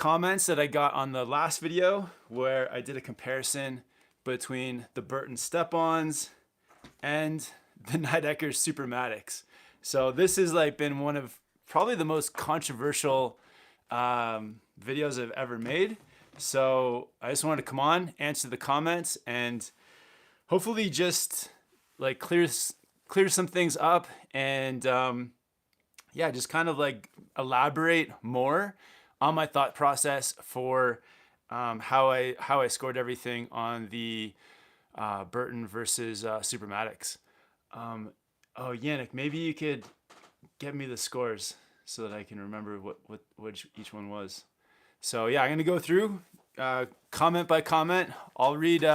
comments that I got on the last video where I did a comparison between the Burton step-ons and the Nidecker Supermatics. So this has like been one of probably the most controversial videos I've ever made. So I just wanted to come on, answer the comments, and hopefully just like clear some things up, and yeah, just kind of like elaborate more on my thought process for how I scored everything on the Burton versus Supermatics. Oh, Yannick, maybe you could get me the scores so that I can remember what each one was. So yeah, I'm gonna go through comment by comment. I'll read.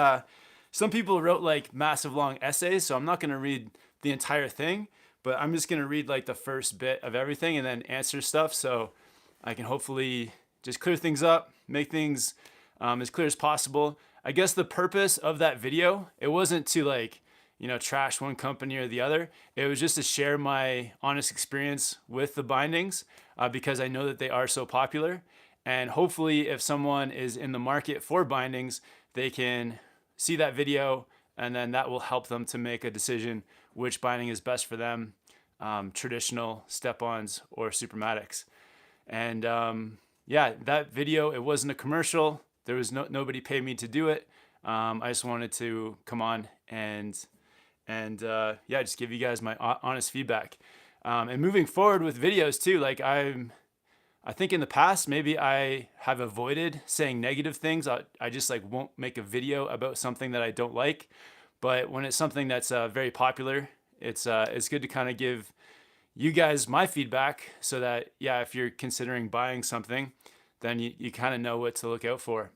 Some people wrote like massive long essays, so I'm not gonna read the entire thing, but I'm just gonna read like the first bit of everything and then answer stuff, so I can hopefully just clear things up, make things as clear as possible. I guess the purpose of that video, it wasn't to like, trash one company or the other. It was just to share my honest experience with the bindings because I know that they are so popular. And hopefully if someone is in the market for bindings, they can see that video, and then that will help them to make a decision which binding is best for them, traditional step-ons or Supermatics. And yeah, that video, it wasn't a commercial. There was nobody paid me to do it. I just wanted to come on and yeah, just give you guys my honest feedback. And moving forward with videos too, like I think in the past, maybe I have avoided saying negative things. I just like won't make a video about something that I don't like. But when it's something that's very popular, it's good to kind of give you guys my feedback so that, yeah, if you're considering buying something, then you kind of know what to look out for.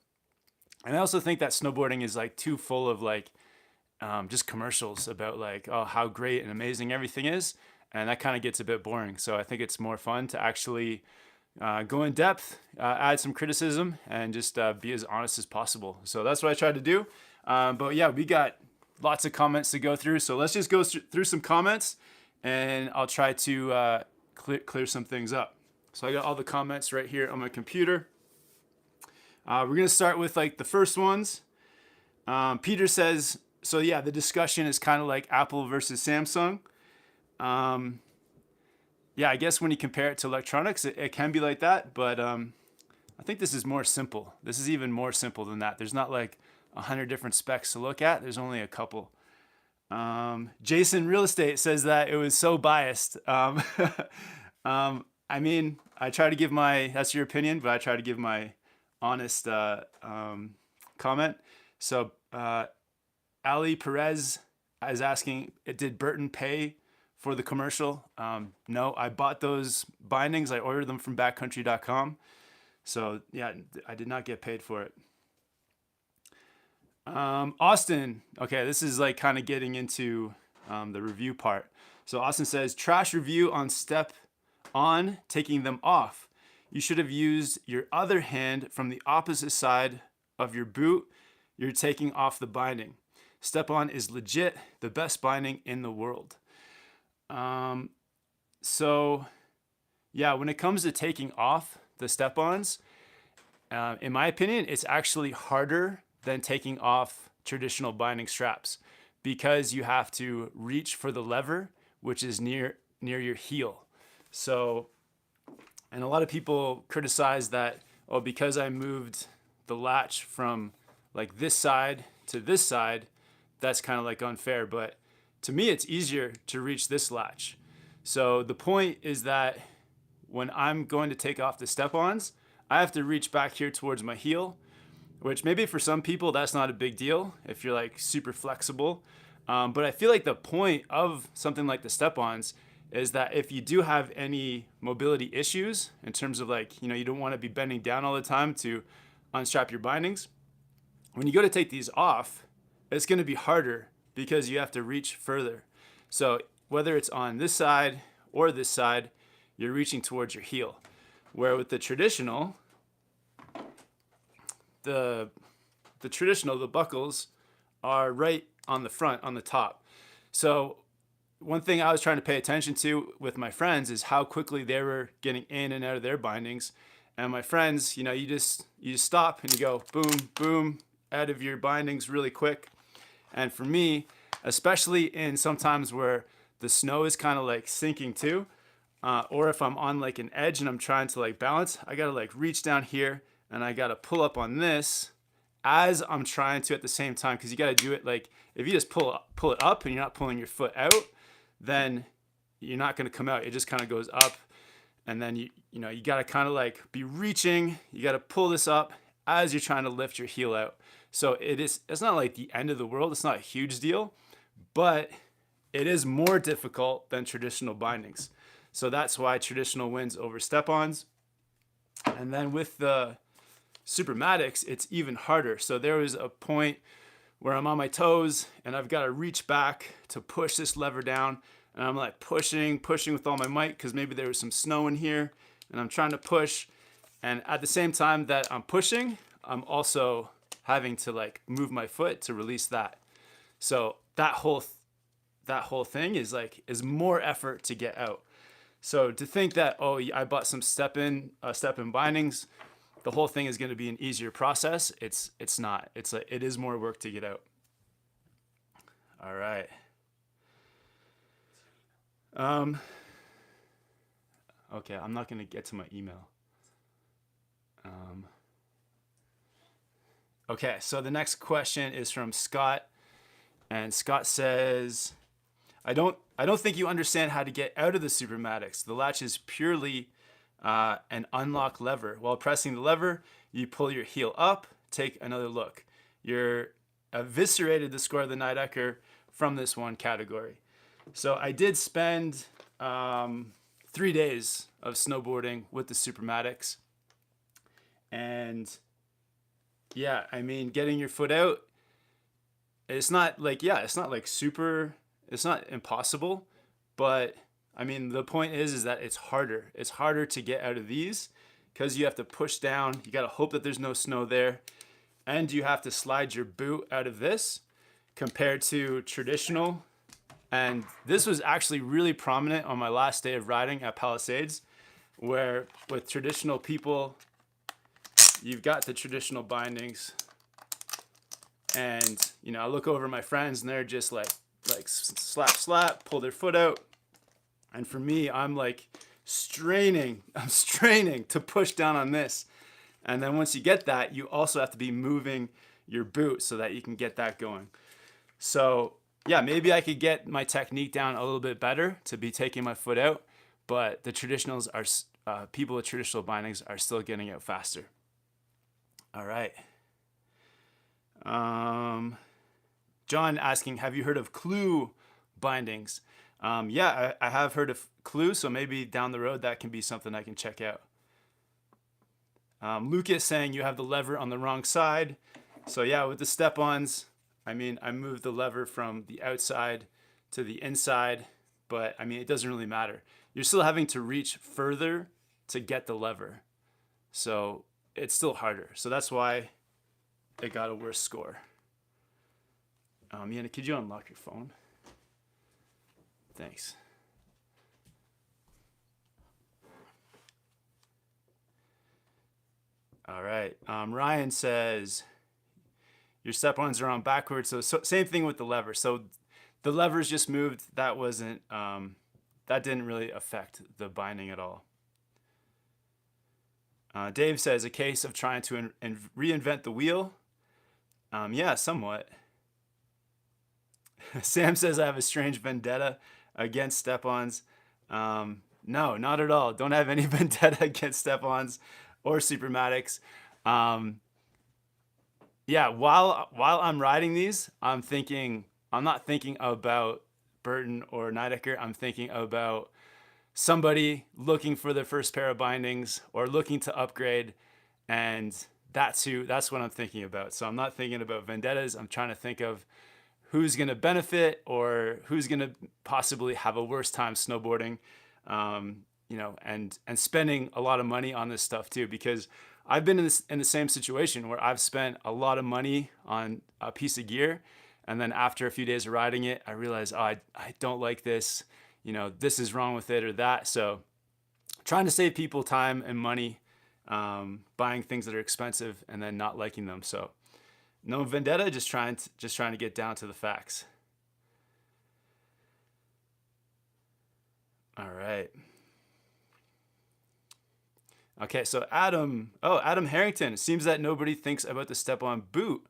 And I also think that snowboarding is like too full of like just commercials about like, oh, how great and amazing everything is. And that kind of gets a bit boring. So I think it's more fun to actually go in depth, add some criticism, and just be as honest as possible. So that's what I tried to do. But yeah, we got lots of comments to go through. So let's just go through some comments, and I'll try to clear some things up. So I got all the comments right here on my computer. We're going to start with like the first ones. Peter says, so yeah, the discussion is kind of like Apple versus Samsung. Yeah, I guess when you compare it to electronics, it can be like that, but I think this is more simple. This is even more simple than that. There's not like 100 different specs to look at. There's only a couple. Jason Real Estate says that it was so biased. I mean, I try to give that's your opinion, but I try to give my honest comment. So Ali Perez is asking, did Burton pay for the commercial? No, I bought those bindings. I ordered them from backcountry.com. So yeah, I did not get paid for it. Austin, okay, this is like kind of getting into the review part. So Austin says, trash review on step on taking them off. You should have used your other hand from the opposite side of your boot. You're taking off the binding. Step on is legit the best binding in the world. So yeah, when it comes to taking off the step-ons, in my opinion, it's actually harder than taking off traditional binding straps because you have to reach for the lever, which is near your heel. So, and a lot of people criticize that, oh, because I moved the latch from like this side to this side, that's kind of like unfair. But to me, it's easier to reach this latch. So the point is that when I'm going to take off the step-ons, I have to reach back here towards my heel, which maybe for some people that's not a big deal if you're like super flexible. But I feel like the point of something like the step-ons is that if you do have any mobility issues in terms of like, you don't want to be bending down all the time to unstrap your bindings, when you go to take these off, it's going to be harder because you have to reach further. So whether it's on this side or this side, you're reaching towards your heel. Where with the traditional, the buckles are right on the front, on the top. So one thing I was trying to pay attention to with my friends is how quickly they were getting in and out of their bindings. And my friends, you know, you just stop and you go boom, boom, out of your bindings really quick. And for me, especially in sometimes where the snow is kind of like sinking too, or if I'm on like an edge and I'm trying to like balance, I gotta like reach down here and I gotta pull up on this as I'm trying to at the same time, because you gotta do it like, if you just pull it up and you're not pulling your foot out, then you're not gonna come out. It just kind of goes up, and then you gotta kind of like be reaching. You gotta pull this up as you're trying to lift your heel out. So it's not like the end of the world. It's not a huge deal, but it is more difficult than traditional bindings. So that's why traditional wins over step-ons. And then with the Supermatics, it's even harder. So there was a point where I'm on my toes and I've got to reach back to push this lever down. And I'm like pushing with all my might, because maybe there was some snow in here and I'm trying to push. And at the same time that I'm pushing, I'm also having to like move my foot to release that. So that whole thing is more effort to get out. So to think that, oh, I bought some step-in bindings, the whole thing is going to be an easier process. It's not. It is more work to get out. All right. Okay, I'm not going to get to my email. Okay, so the next question is from Scott, and Scott says, I don't think you understand how to get out of the Supermatics. The latch is purely an unlock lever. While pressing the lever, you pull your heel up, take another look. You're eviscerated the score of the Nidecker from this one category. So I did spend 3 days of snowboarding with the Supermatics. And yeah, I mean, getting your foot out, it's not impossible, but I mean, the point is that it's harder. It's harder to get out of these because you have to push down. You got to hope that there's no snow there. And you have to slide your boot out of this compared to traditional. And this was actually really prominent on my last day of riding at Palisades, where with traditional people, you've got the traditional bindings. And, you know, I look over my friends and they're just like slap, pull their foot out. And for me, I'm like straining to push down on this. And then once you get that, you also have to be moving your boot so that you can get that going. So yeah, maybe I could get my technique down a little bit better to be taking my foot out, but the traditionals are, people with traditional bindings are still getting out faster. All right. John asking, have you heard of clue bindings? Yeah, I have heard of clue, so maybe down the road that can be something I can check out. Lucas saying you have the lever on the wrong side. So yeah, with the step-ons, I mean, I moved the lever from the outside to the inside, but I mean, it doesn't really matter. You're still having to reach further to get the lever. So it's still harder. So that's why it got a worse score. Yana, could you unlock your phone? Thanks. All right. Ryan says, your step-ons are on backwards. So same thing with the lever. So the levers just moved. That wasn't, that didn't really affect the binding at all. Dave says, a case of trying to reinvent the wheel. Yeah, somewhat. Sam says, I have a strange vendetta against step-ons. No, not at all. Don't have any vendetta against step-ons or Supermatics. Yeah, while I'm riding these, I'm not thinking about Burton or Nidecker. I'm thinking about somebody looking for their first pair of bindings or looking to upgrade, and that's what I'm thinking about. So I'm not thinking about vendettas. I'm trying to think of who's going to benefit or who's going to possibly have a worse time snowboarding, you know, and spending a lot of money on this stuff too, because I've been in the same situation where I've spent a lot of money on a piece of gear, and then after a few days of riding it, I realized, oh, I don't like this, you know, this is wrong with it or that. So trying to save people time and money buying things that are expensive and then not liking them. So no vendetta, just trying to get down to the facts. All right. Okay, so Adam Harrington. It seems that nobody thinks about the step-on boot.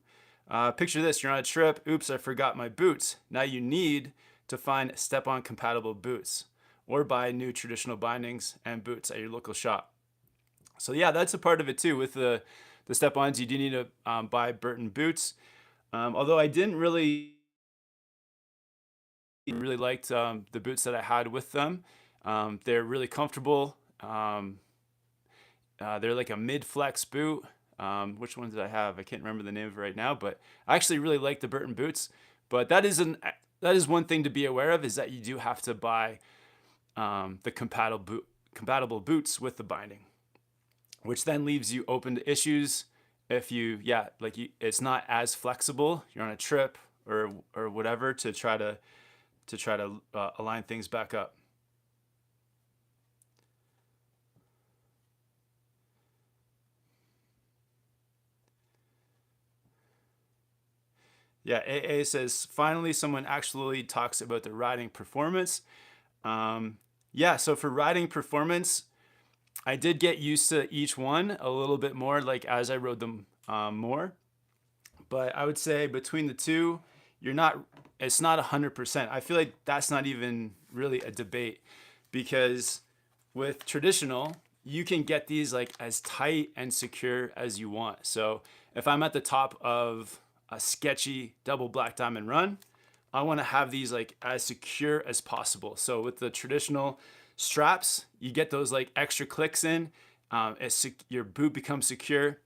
Picture this, you're on a trip. Oops, I forgot my boots. Now you need to find step-on compatible boots or buy new traditional bindings and boots at your local shop. So yeah, that's a part of it too. With the step-ons, you do need to buy Burton boots. Although I didn't really liked the boots that I had with them. They're really comfortable. They're like a mid-flex boot. Which ones did I have? I can't remember the name of it right now, but I actually really like the Burton boots. But that is one thing to be aware of, is that you do have to buy the compatible boots with the binding, which then leaves you open to issues if it's not as flexible. You're on a trip or whatever to try to align things back up. Yeah, AA says, finally someone actually talks about the riding performance. Yeah, so for riding performance, I did get used to each one a little bit more, like as I rode them more. But I would say between the two, it's not 100%. I feel like that's not even really a debate, because with traditional, you can get these like as tight and secure as you want. So if I'm at the top of a sketchy double black diamond run, I want to have these like as secure as possible. So with the traditional straps, you get those like extra clicks in, your boot becomes secure.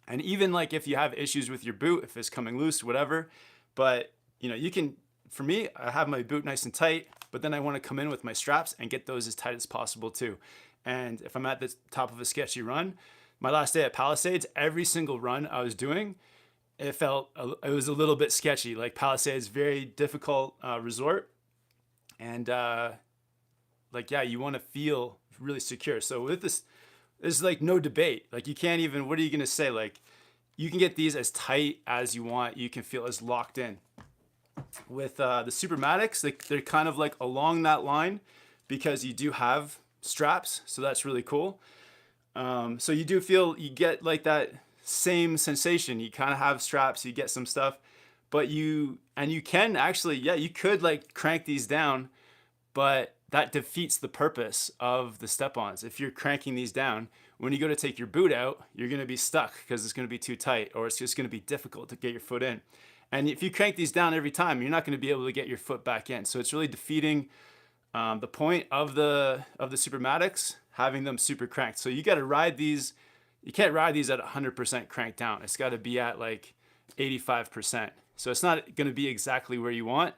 And even like if you have issues with your boot, if it's coming loose, whatever, but you can, for me, I have my boot nice and tight, but then I want to come in with my straps and get those as tight as possible too. And if I'm at the top of a sketchy run, my last day at Palisades, every single run I was doing, it was a little bit sketchy. Like Palisades, very difficult resort, and you want to feel really secure. So with this, there's like no debate. Like you can't even. What are you gonna say? Like you can get these as tight as you want. You can feel as locked in. With the Supermatics, they're kind of like along that line, because you do have straps, so that's really cool. So you get like that same sensation. You kind of have straps, you get some stuff, but you can actually, you could like crank these down, but that defeats the purpose of the step-ons. If you're cranking these down, when you go to take your boot out, you're going to be stuck because it's going to be too tight, or it's just going to be difficult to get your foot in. And if you crank these down every time, you're not going to be able to get your foot back in. So it's really defeating the point of the Supermatics, having them super cranked. So you got to ride these. You can't ride these at 100% cranked down. It's got to be at like 85%. So it's not going to be exactly where you want,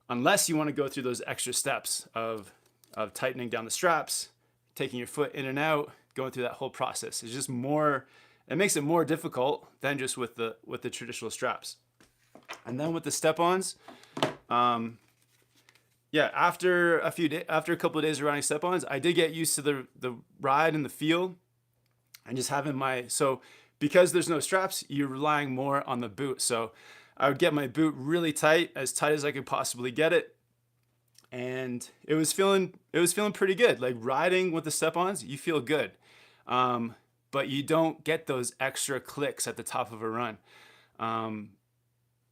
unless you want to go through those extra steps of tightening down the straps, taking your foot in and out, going through that whole process. It's just more. It makes it more difficult than just with the traditional straps. And then with the step-ons, after a couple of days of riding step-ons, I did get used to the ride and the feel, and just having because there's no straps, you're relying more on the boot. So I would get my boot really tight, as tight as I could possibly get it, and it was feeling pretty good. Like riding with the step-ons, you feel good, but you don't get those extra clicks at the top of a run.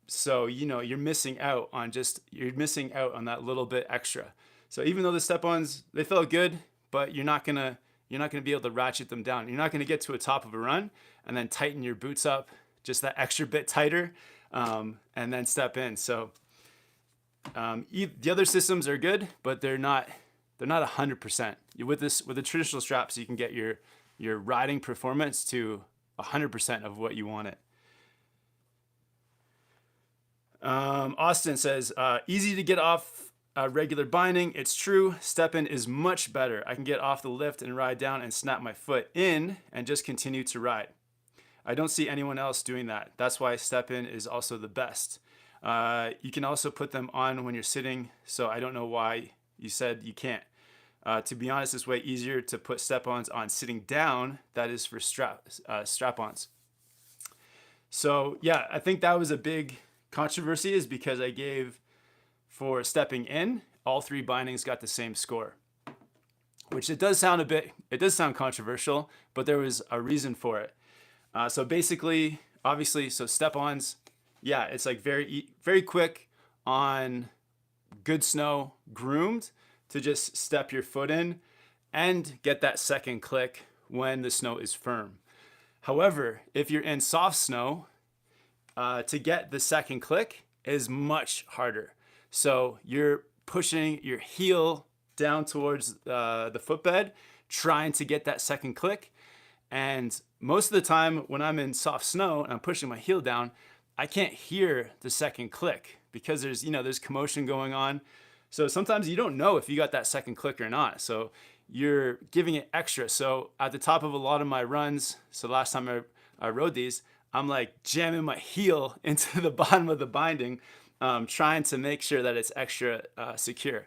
So you're missing out on that little bit extra. So even though the step-ons, they felt good, but you're not gonna be able to ratchet them down. You're not gonna get to a top of a run and then tighten your boots up just that extra bit tighter, and then step in. So the other systems are good, but they're not 100%. With the traditional straps, you can get your riding performance to 100% of what you want it. Austin says, easy to get off regular binding. It's true. Step-in is much better. I can get off the lift and ride down and snap my foot in and just continue to ride. I don't see anyone else doing that. That's why step-in is also the best. You can also put them on when you're sitting, so I don't know why you said you can't. To be honest, it's way easier to put step-ons on sitting down. That is for strap-ons. So yeah, I think that was a big controversy, is because I gave, for stepping in, all 3 bindings got the same score, which it does sound controversial, but there was a reason for it. So basically, obviously, so step-ons, yeah, it's like very quick on good snow, groomed, to just step your foot in and get that second click when the snow is firm. However, if you're in soft snow, to get the second click is much harder. So you're pushing your heel down towards the footbed, trying to get that second click. And most of the time when I'm in soft snow and I'm pushing my heel down, I can't hear the second click because there's commotion going on. So sometimes you don't know if you got that second click or not. So you're giving it extra. So at the top of a lot of my runs, so last time I rode these, I'm like jamming my heel into the bottom of the binding, trying to make sure that it's extra secure.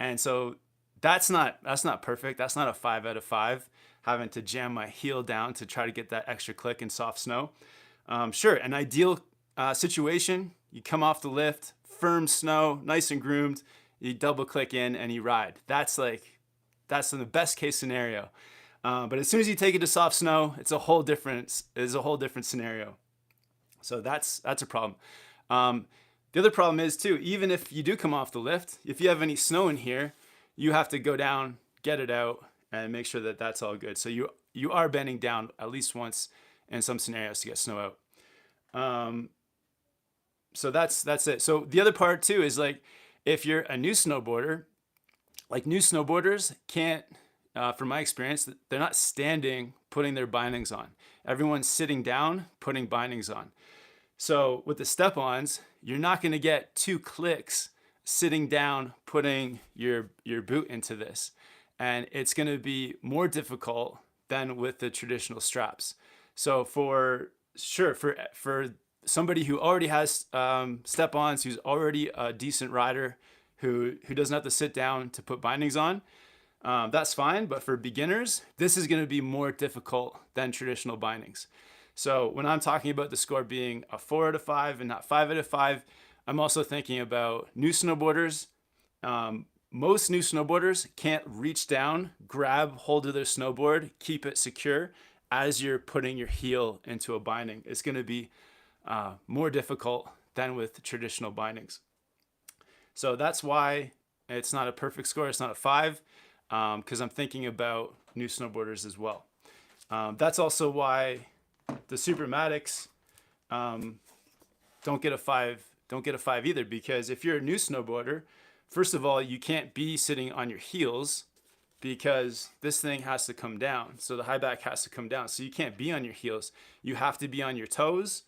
And so that's not perfect. That's not a 5 out of 5, having to jam my heel down to try to get that extra click in soft snow. Sure, an ideal situation, you come off the lift, firm snow, nice and groomed, you double click in and you ride. That's in the best case scenario. But as soon as you take it to soft snow, it's a whole different scenario. So that's a problem. The other problem is too, even if you do come off the lift, if you have any snow in here, you have to go down, get it out, and make sure that that's all good. So you are bending down at least once in some scenarios to get snow out. So that's it. So the other part too is, like, if you're a new snowboarder, like, new snowboarders can't, from my experience, they're not standing putting their bindings on. Everyone's sitting down putting bindings on. So with the step-ons, you're not going to get 2 clicks sitting down putting your boot into this, and it's going to be more difficult than with the traditional straps. So for somebody who already has step-ons, who's already a decent rider, who doesn't have to sit down to put bindings on, that's fine. But for beginners, this is going to be more difficult than traditional bindings. So when I'm talking about the score being a 4 out of 5 and not 5 out of 5, I'm also thinking about new snowboarders. Most new snowboarders can't reach down, grab hold of their snowboard, keep it secure as you're putting your heel into a binding. It's going to be more difficult than with traditional bindings. So that's why it's not a perfect score. It's not a 5, because I'm thinking about new snowboarders as well. That's also why the Supermatics don't get a 5 either, because if you're a new snowboarder, first of all, you can't be sitting on your heels because this thing has to come down. So the high back has to come down. So you can't be on your heels. You have to be on your toes,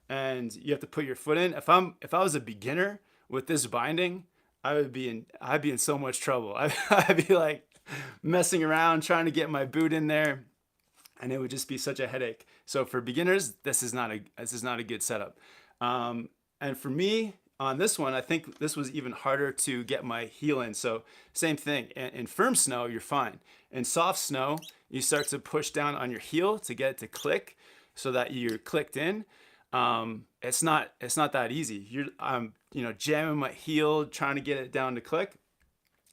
and you have to put your foot in. If I was a beginner with this binding, I'd be in so much trouble. I'd be like messing around trying to get my boot in there, and it would just be such a headache. So for beginners, this is not a good setup. And for me, on this one, I think this was even harder to get my heel in. So same thing. In firm snow, you're fine. In soft snow, you start to push down on your heel to get it to click so that you're clicked in. It's not that easy. I'm jamming my heel, trying to get it down to click.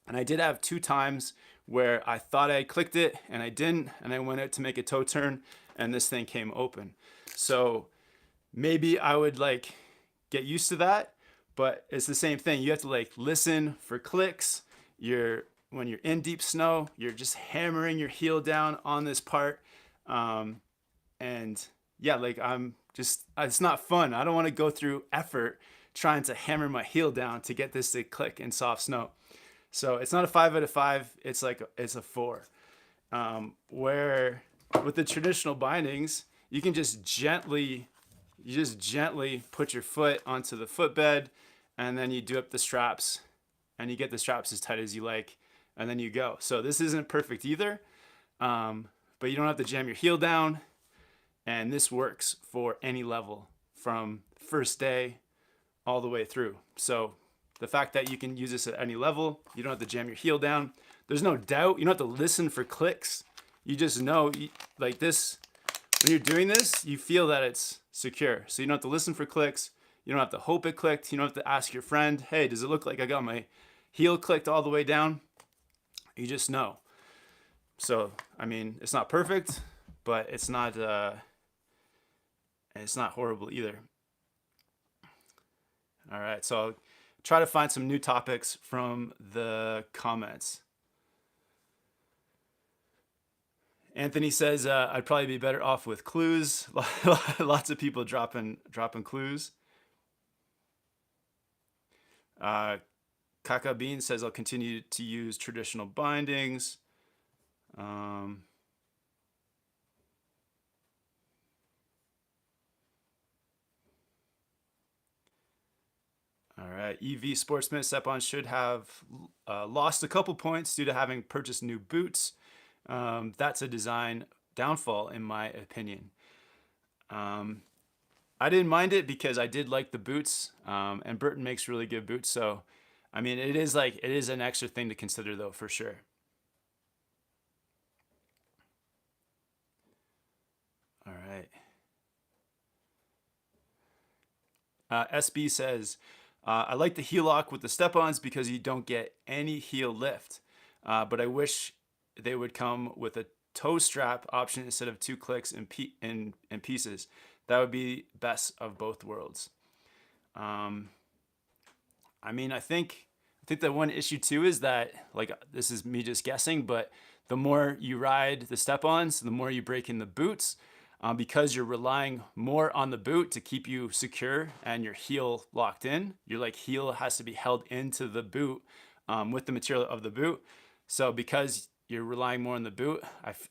And I did have 2 times where I thought I clicked it and I didn't, and I went out to make a toe turn and this thing came open. So maybe I would get used to that, but it's the same thing. You have to listen for clicks. When you're in deep snow, you're just hammering your heel down on this part. And yeah, it's not fun. I don't want to go through effort trying to hammer my heel down to get this to click in soft snow. So it's not a 5 out of 5. It's a 4. Where with the traditional bindings, you can just gently put your foot onto the footbed, and then you do up the straps, and you get the straps as tight as you like, and then you go. So this isn't perfect either, but you don't have to jam your heel down, and this works for any level from first day all the way through. So the fact that you can use this at any level, you don't have to jam your heel down, there's no doubt. You don't have to listen for clicks. You just know, like this, when you're doing this, you feel that it's secure. So you don't have to listen for clicks. You don't have to hope it clicked. You don't have to ask your friend, hey, does it look like I got my heel clicked all the way down? You just know. So, I mean, it's not perfect, but it's not horrible either. All right, so I'll try to find some new topics from the comments. Anthony says I'd probably be better off with clues. Lots of people dropping clues. Kaka Bean says I'll continue to use traditional bindings. All right, EV Sportsman Step-on should have lost a couple points due to having purchased new boots. That's a design downfall in my opinion. I didn't mind it because I did like the boots, and Burton makes really good boots. So, I mean, it is an extra thing to consider though, for sure. All right. SB says, I like the heel lock with the step-ons because you don't get any heel lift, but I wish they would come with a toe strap option instead of 2 clicks in pieces. That would be best of both worlds. I mean, I think the one issue too is that, like, this is me just guessing, but the more you ride the step-ons, the more you break in the boots, because you're relying more on the boot to keep you secure and your heel locked in. Your heel has to be held into the boot with the material of the boot. So because you're relying more on the boot,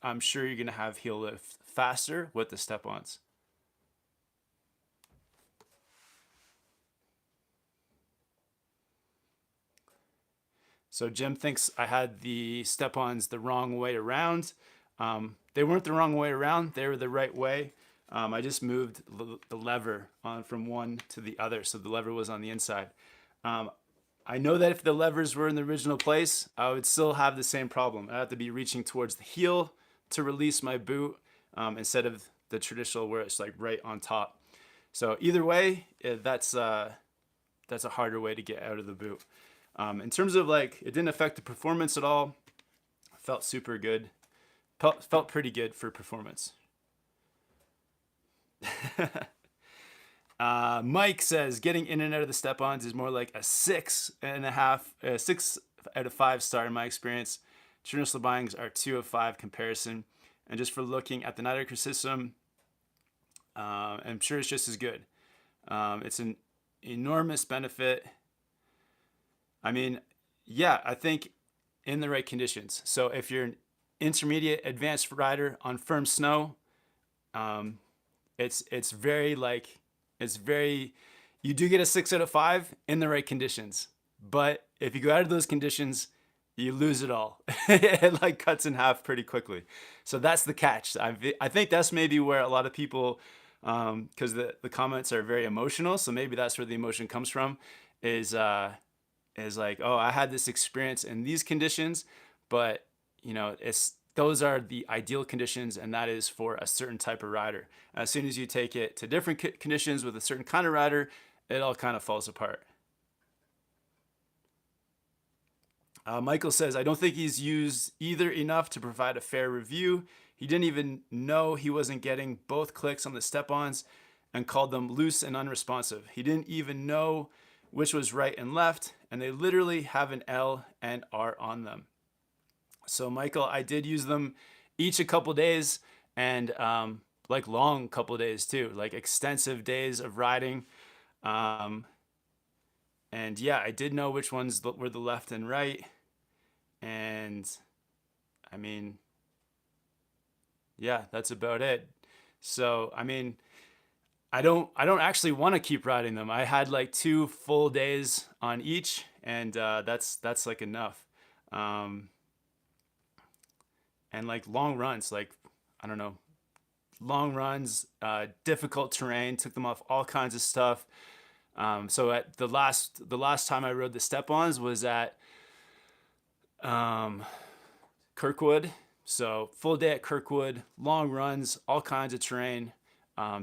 I'm sure you're gonna have heel lift faster with the step-ons. So Jim thinks I had the step-ons the wrong way around. They weren't the wrong way around, they were the right way. I just moved the lever on from one to the other, so the lever was on the inside. I know that if the levers were in the original place, I would still have the same problem. I'd have to be reaching towards the heel to release my boot, instead of the traditional where it's like right on top. So either way, that's a harder way to get out of the boot. In terms of it didn't affect the performance at all. Felt super good. Felt pretty good for performance. Mike says getting in and out of the step-ons is more like a 6.5, 6 out of 5 star in my experience. Traditional bindings are 2 of 5 comparison. And just for looking at the Nidecker system, I'm sure it's just as good. It's an enormous benefit. I mean, yeah, I think in the right conditions. So if you're an intermediate advanced rider on firm snow, it's very you do get a 6 out of 5 in the right conditions. But if you go out of those conditions, you lose it all. It cuts in half pretty quickly. So that's the catch. I think that's maybe where a lot of people, because the comments are very emotional, so maybe that's where the emotion comes from, is like, oh, I had this experience in these conditions, but those are the ideal conditions, and that is for a certain type of rider. As soon as you take it to different conditions with a certain kind of rider, it all kind of falls apart. Michael says, I don't think he's used either enough to provide a fair review. He didn't even know he wasn't getting both clicks on the step-ons and called them loose and unresponsive. He didn't even know which was right and left, and they literally have an L and R on them. So Michael, I did use them each a couple days, and long couple days too, like extensive days of riding. And yeah, I did know which ones were the left and right. And I mean, yeah, that's about it. So, I mean, I don't actually want to keep riding them. I had 2 full days on each, and that's enough. And long runs, I don't know, long runs, difficult terrain, took them off all kinds of stuff. So at the last time I rode the step-ons was at Kirkwood. So full day at Kirkwood, long runs, all kinds of terrain,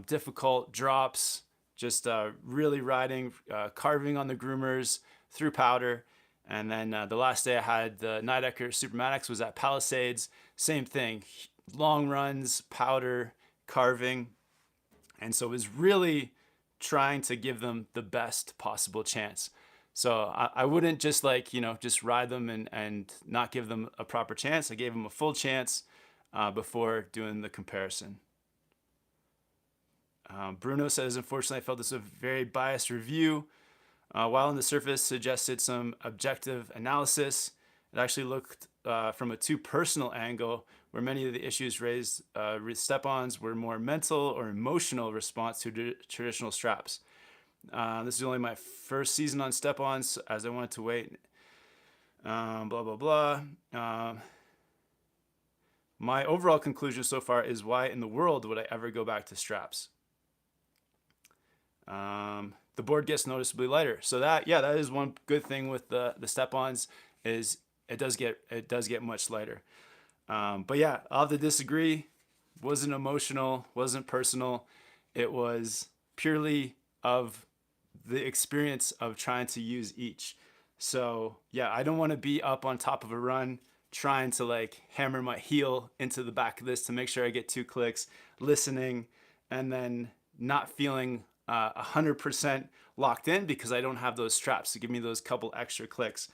difficult drops, just really riding, carving on the groomers through powder. And then the last day I had the Nidecker Supermatics was at Palisades. Same thing, long runs, powder, carving. And so it was really trying to give them the best possible chance. So I wouldn't just just ride them and not give them a proper chance. I gave them a full chance before doing the comparison. Bruno says, unfortunately, I felt this was a very biased review. While on the surface suggested some objective analysis, it actually looked from a too personal angle where many of the issues raised with step-ons were more mental or emotional response to traditional straps. This is only my first season on step-ons as I wanted to wait. Blah, blah, blah. My overall conclusion so far is why in the world would I ever go back to straps? The board gets noticeably lighter. So that is one good thing with the step-ons is it does get much lighter. But yeah, I'll have to disagree. Wasn't emotional, wasn't personal. It was purely of the experience of trying to use each. So yeah, I don't want to be up on top of a run trying to hammer my heel into the back of this to make sure I get 2 clicks, listening, and then not feeling 100% locked in because I don't have those straps to give me those couple extra clicks.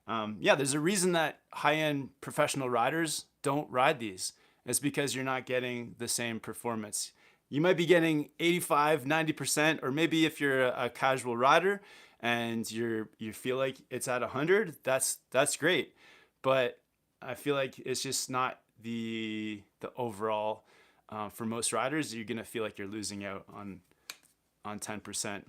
There's a reason that high-end professional riders don't ride these. It's because you're not getting the same performance. You might be getting 85, 90%, or maybe if you're a casual rider and you feel like it's at 100, that's great. But I feel like it's just not the overall. For most riders, you're gonna feel like you're losing out on 10%.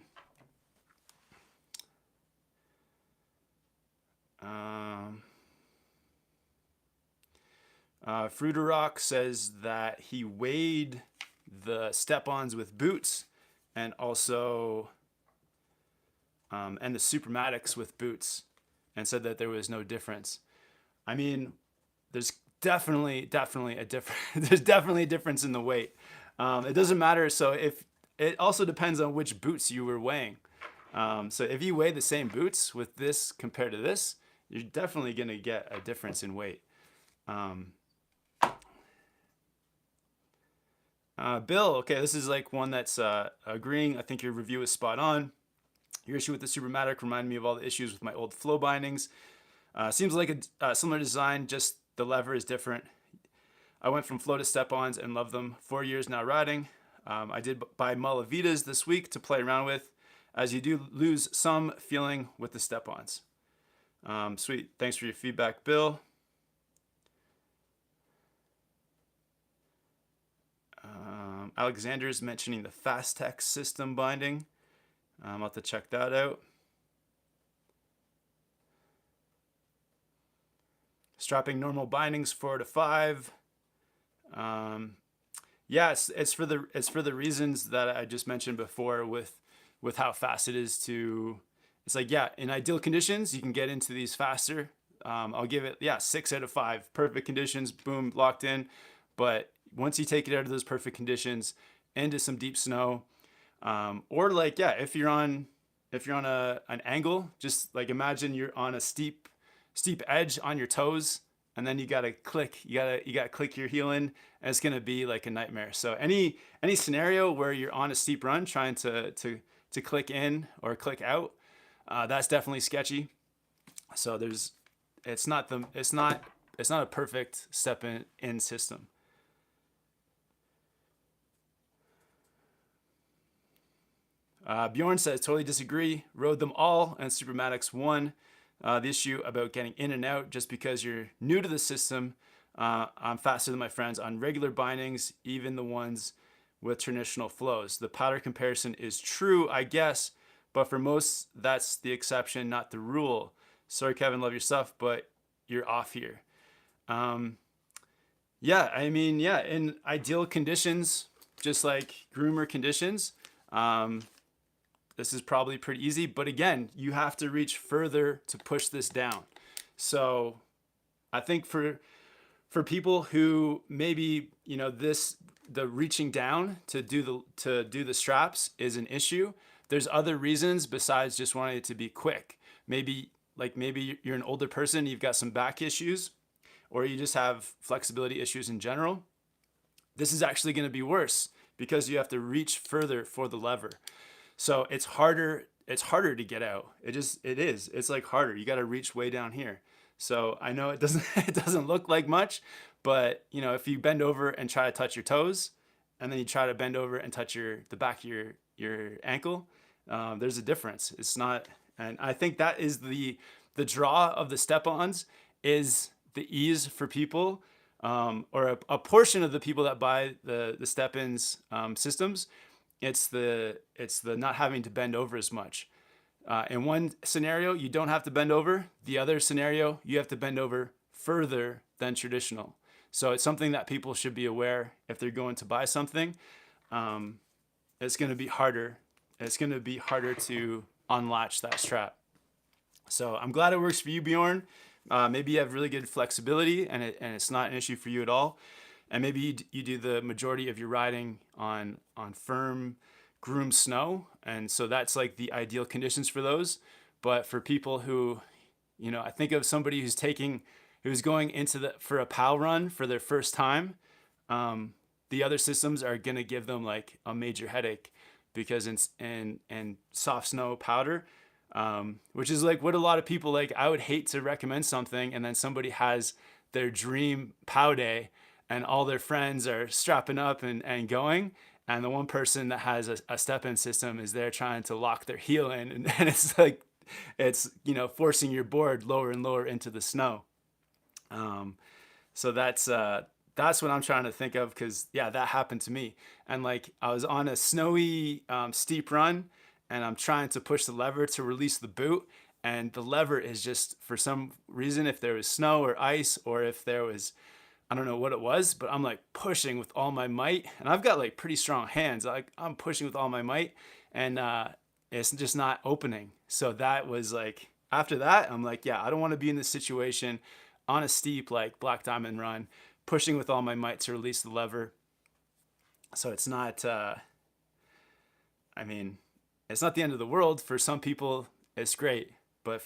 Fruiterock says that he weighed the step-ons with boots and also and the Supermatics with boots and said that there was no difference. I mean, there's definitely a difference. There's definitely a difference in the weight. It doesn't matter. So if it also depends on which boots you were weighing. So if you weigh the same boots with this compared to this, you're definitely going to get a difference in weight. Bill, okay, this is one that's agreeing. I think your review is spot on. Your issue with the Supermatic reminded me of all the issues with my old flow bindings. Seems like a similar design, just the lever is different. I went from flow to step-ons and love them. 4 years now riding. I did buy Malavitas this week to play around with, as you do lose some feeling with the step-ons. Sweet, thanks for your feedback, Bill. Alexander's mentioning the Fast-Tech system binding. I'll have to check that out. Strapping normal bindings 4 to 5. It's for the reasons that I just mentioned before with how fast it is to. It's in ideal conditions you can get into these faster. I'll give it 6 out of 5. Perfect conditions, boom, locked in. But once you take it out of those perfect conditions into some deep snow, or if you're on an angle, just imagine you're on a steep edge on your toes, and then you gotta click your heel in, and it's gonna be like a nightmare. So any scenario where you're on a steep run trying to click in or click out, that's definitely sketchy. So it's not a perfect step in system. Bjorn says, totally disagree. Rode them all, and Supermatics won. The issue about getting in and out, just because you're new to the system, I'm faster than my friends on regular bindings, even the ones with traditional flows. The powder comparison is true, I guess, but for most, that's the exception, not the rule. Sorry, Kevin, love your stuff, but you're off here. In ideal conditions, just like groomer conditions, this is probably pretty easy, but again, you have to reach further to push this down. So I think for For people who maybe, the reaching down to do the straps is an issue, there's other reasons besides just wanting it to be quick. Maybe you're an older person, you've got some back issues, or you just have flexibility issues in general. This is actually going to be worse because you have to reach further for the lever. So it's harder to get out. It is. It's like harder. You got to reach way down here. So I know it doesn't it doesn't look like much, but if you bend over and try to touch your toes, and then you try to bend over and touch the back of your ankle, there's a difference. It's not, and I think that is the draw of the step-ons, is the ease for people, or a portion of the people that buy the step-ins systems. It's the not having to bend over as much. In one scenario, you don't have to bend over. The other scenario, you have to bend over further than traditional. So it's something that people should be aware if they're going to buy something. It's going to be harder. It's going to be harder to unlatch that strap. So I'm glad it works for you, Bjorn. Maybe you have really good flexibility and it's not an issue for you at all. And maybe you do the majority of your riding on firm groomed snow, and so that's like the ideal conditions for those. But for people who, I think of somebody who's going for a PAL run for their first time, the other systems are gonna give them like a major headache, because in soft snow powder, which is like what a lot of people like. I would hate to recommend something and then somebody has their dream POW day and all their friends are strapping up and going, and the one person that has a step-in system is there trying to lock their heel in, and it's like, it's forcing your board lower and lower into the snow. So that's what I'm trying to think of, because that happened to me. And like, I was on a snowy steep run, and I'm trying to push the lever to release the boot, and the lever is just, for some reason, if there was snow or ice, or if there was, I don't know what it was, but I'm like pushing with all my might, and I've got like pretty strong hands. Like, I'm pushing with all my might, and it's just not opening. So that was like, after that, I'm like, I don't want to be in this situation on a steep like Black Diamond run, pushing with all my might to release the lever. So it's not, it's not the end of the world. For some people, it's great, but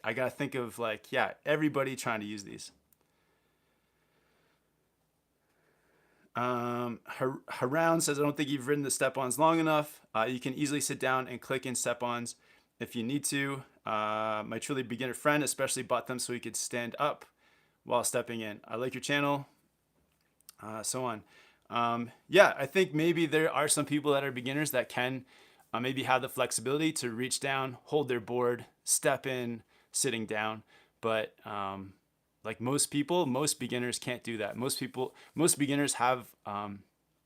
I gotta think of like, everybody trying to use these. Haroun says, I don't think you've ridden the step-ons long enough. You can easily sit down and click in step-ons if you need to. My truly beginner friend especially bought them so he could stand up while stepping in. I like your channel. So on. I think maybe there are some people that are beginners that can maybe have the flexibility to reach down, hold their board, step in, sitting down. But like most beginners can't do that. Most beginners have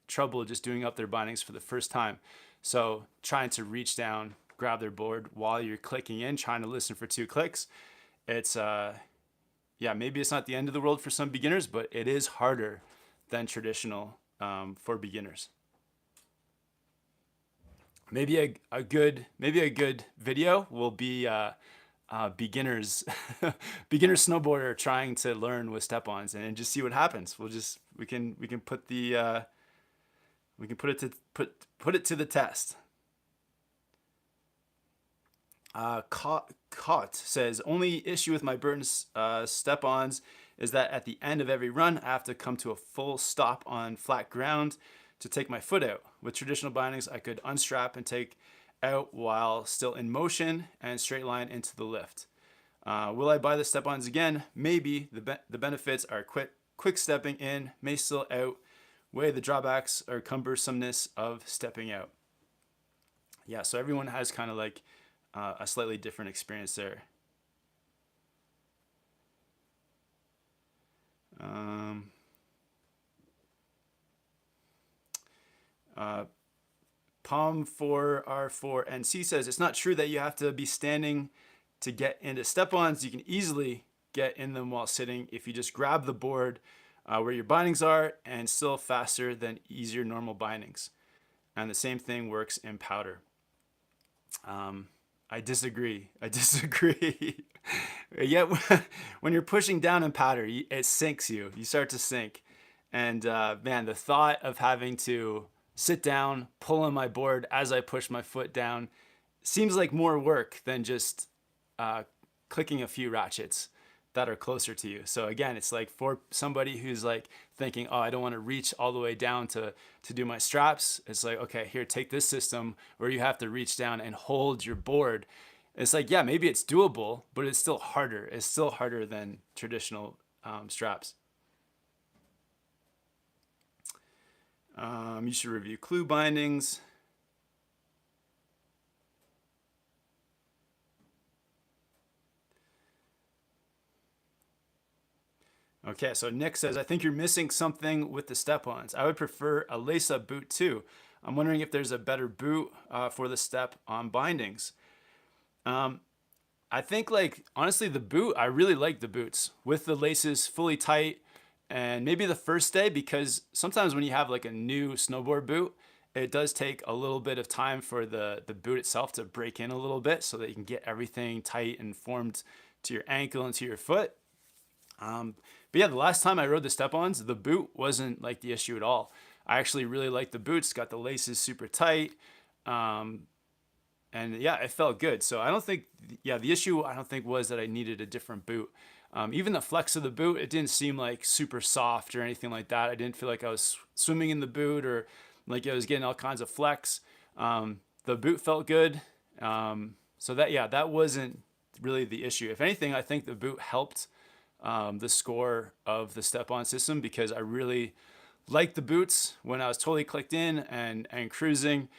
trouble just doing up their bindings for the first time. So trying to reach down, grab their board while you're clicking in, trying to listen for 2 clicks, it's maybe it's not the end of the world for some beginners, but it is harder than traditional for beginners. Maybe a good video will be beginners beginner snowboarder trying to learn with step-ons, and just see what happens. We can put it to the test. Caught says, only issue with my Burton step-ons is that at the end of every run I have to come to a full stop on flat ground to take my foot out. With traditional bindings, I could unstrap and take out while still in motion and straight line into the lift. Will I buy the step-ons again? Maybe. The benefits are quick stepping in, may still outweigh the drawbacks or cumbersomeness of stepping out. So everyone has kind of like a slightly different experience there. Palm4R4NC says, it's not true that you have to be standing to get into step-ons. You can easily get in them while sitting if you just grab the board where your bindings are, and still faster than easier normal bindings. And the same thing works in powder. I disagree. Yeah, when you're pushing down in powder, it sinks you. You start to sink. And man, the thought of having to sit down, pull on my board as I push my foot down seems like more work than just uh, clicking a few ratchets that are closer to you. So again, it's like for somebody who's like thinking, oh, I don't want to reach all the way down to do my straps. It's like, okay, here, take this system where you have to reach down and hold your board. It's like, yeah, maybe it's doable, but it's still harder. It's still harder than traditional straps. You should review clue bindings. Okay, so Nick says, I think you're missing something with the step-ons. I would prefer a lace-up boot too. I'm wondering if there's a better boot for the step-on bindings. I think, like, honestly, the boot, I really like the boots with the laces fully tight, and maybe the first day, because sometimes when you have like a new snowboard boot, it does take a little bit of time for the boot itself to break in a little bit so that you can get everything tight and formed to your ankle and to your foot. But yeah, the last time I rode the step-ons, the boot wasn't like the issue at all. I actually really liked the boots, got the laces super tight. And yeah, it felt good. So I don't think, yeah, the issue I don't think was that I needed a different boot. Even the flex of the boot, it didn't seem like super soft or anything like that. I didn't feel like I was swimming in the boot or like I was getting all kinds of flex. The boot felt good. So that, yeah, that wasn't really the issue. If anything, I think the boot helped the score of the step-on system because I really liked the boots when I was totally clicked in and cruising.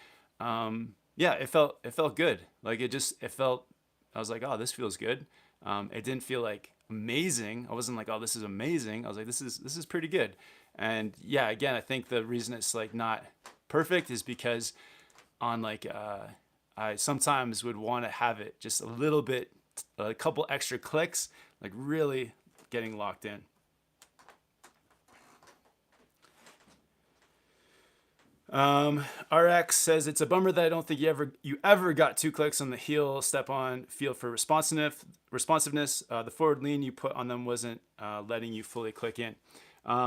Yeah, it felt good. Like it felt, I was like, oh, this feels good. It didn't feel like amazing. I wasn't like, oh, this is amazing. I was like, this is pretty good. And yeah, again, I think the reason it's like not perfect is because on like, I sometimes would want to have it just a little bit, a couple extra clicks, like really getting locked in. RX says it's a bummer that I don't think you ever got 2 clicks on the heel step on feel for responsiveness. The forward lean you put on them wasn't letting you fully click in.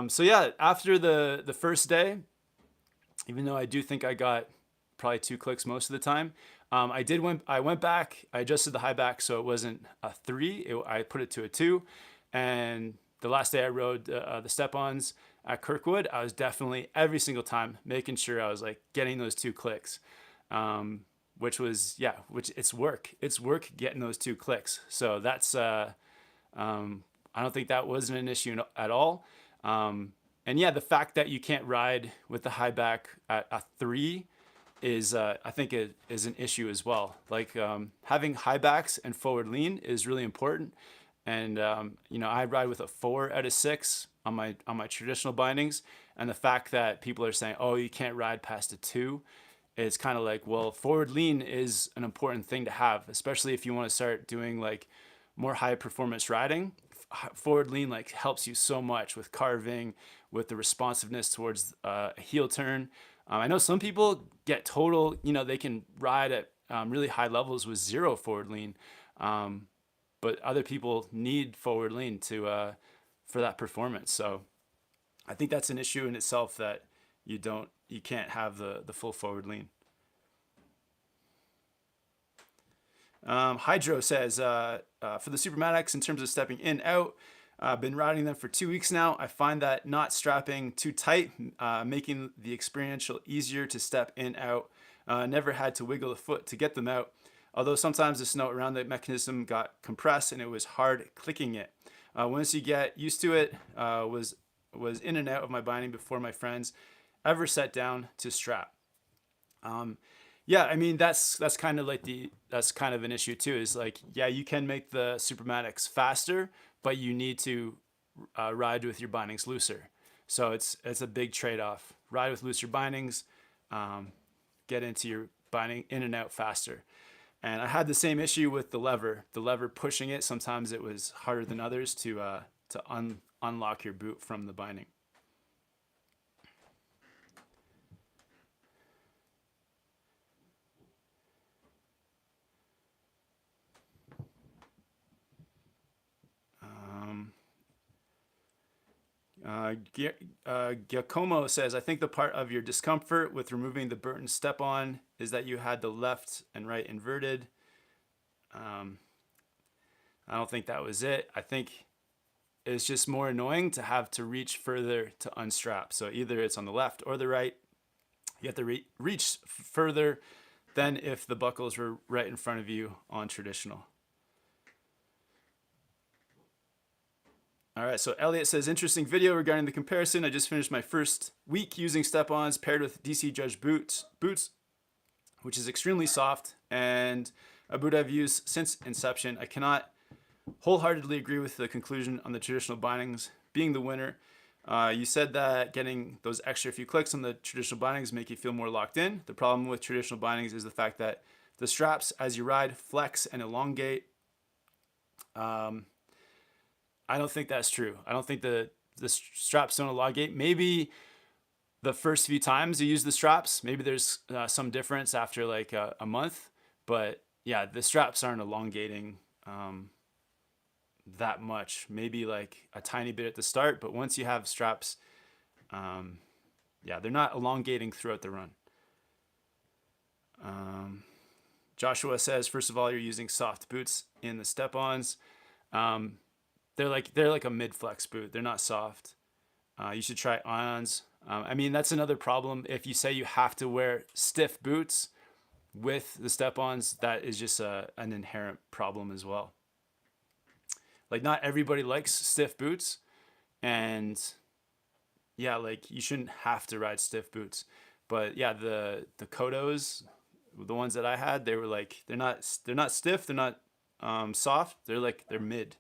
So yeah, after the first day, even though I do think I got probably 2 clicks most of the time, I went back, I adjusted the high back so it wasn't a 3, I put it to a 2, and the last day I rode the step-ons at Kirkwood, I was definitely every single time making sure I was like getting those 2 clicks, which it's work. It's work getting those 2 clicks. So that's, I don't think that wasn't an issue at all. And yeah, the fact that you can't ride with the high back at a 3 is, I think it is an issue as well. Like having high backs and forward lean is really important. And you know, I ride with a 4 out of 6 on my traditional bindings, and the fact that people are saying, oh, you can't ride past a 2, it's kind of like, well, forward lean is an important thing to have, especially if you want to start doing like more high performance riding. Forward lean like helps you so much with carving, with the responsiveness towards a heel turn. I know some people get total, you know, they can ride at really high levels with 0 forward lean. But other people need forward lean to for that performance. So I think that's an issue in itself that you can't have the full forward lean. Hydro says for the Supermatics, in terms of stepping in out, I've been riding them for 2 weeks now. I find that not strapping too tight, making the experiential easier to step in out. Never had to wiggle the foot to get them out. Although sometimes the snow around the mechanism got compressed and it was hard clicking it. Once you get used to it, was in and out of my binding before my friends ever sat down to strap. Yeah, I mean that's kind of like that's kind of an issue too. Is like, yeah, you can make the Supermatics faster, but you need to ride with your bindings looser. So it's a big trade-off. Ride with looser bindings, get into your binding in and out faster. And I had the same issue with the lever. The lever pushing it, sometimes it was harder than others to unlock your boot from the binding. Giacomo says, I think the part of your discomfort with removing the Burton step-on is that you had the left and right inverted. I don't think that was it. I think it's just more annoying to have to reach further to unstrap. So either it's on the left or the right. You have to reach further than if the buckles were right in front of you on traditional. All right, so Elliot says, interesting video regarding the comparison. I just finished my first week using step-ons paired with DC Judge boots, which is extremely soft and a boot I've used since inception. I cannot wholeheartedly agree with the conclusion on the traditional bindings being the winner. You said that getting those extra few clicks on the traditional bindings make you feel more locked in. The problem with traditional bindings is the fact that the straps, as you ride, flex and elongate. I don't think that's true. I don't think the straps don't elongate. Maybe the first few times you use the straps, maybe there's some difference after like a month. But yeah, the straps aren't elongating that much. Maybe like a tiny bit at the start, but once you have straps, yeah, they're not elongating throughout the run. Joshua says, first of all, you're using soft boots in the step-ons. They're like a mid-flex boot. They're not soft. You should try ions. I mean, that's another problem. If you say you have to wear stiff boots with the step-ons, that is just an inherent problem as well. Like, not everybody likes stiff boots, and yeah, like you shouldn't have to ride stiff boots. But yeah, the Kodos, the ones that I had, they were like, they're not stiff, they're not soft, they're mid.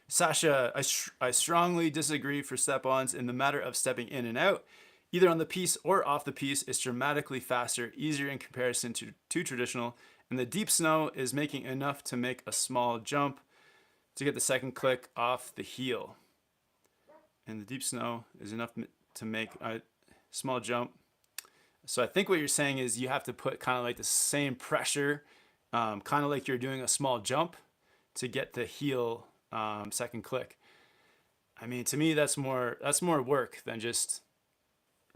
Sasha, I strongly disagree for step-ons in the matter of stepping in and out. Either on the piece or off the piece, it's dramatically faster, easier in comparison to traditional, and the deep snow is making enough to make a small jump to get the second click off the heel. And the deep snow is enough to make a small jump. So I think what you're saying is you have to put kind of like the same pressure, kind of like you're doing a small jump to get the heel second click. I mean, to me, that's more work than just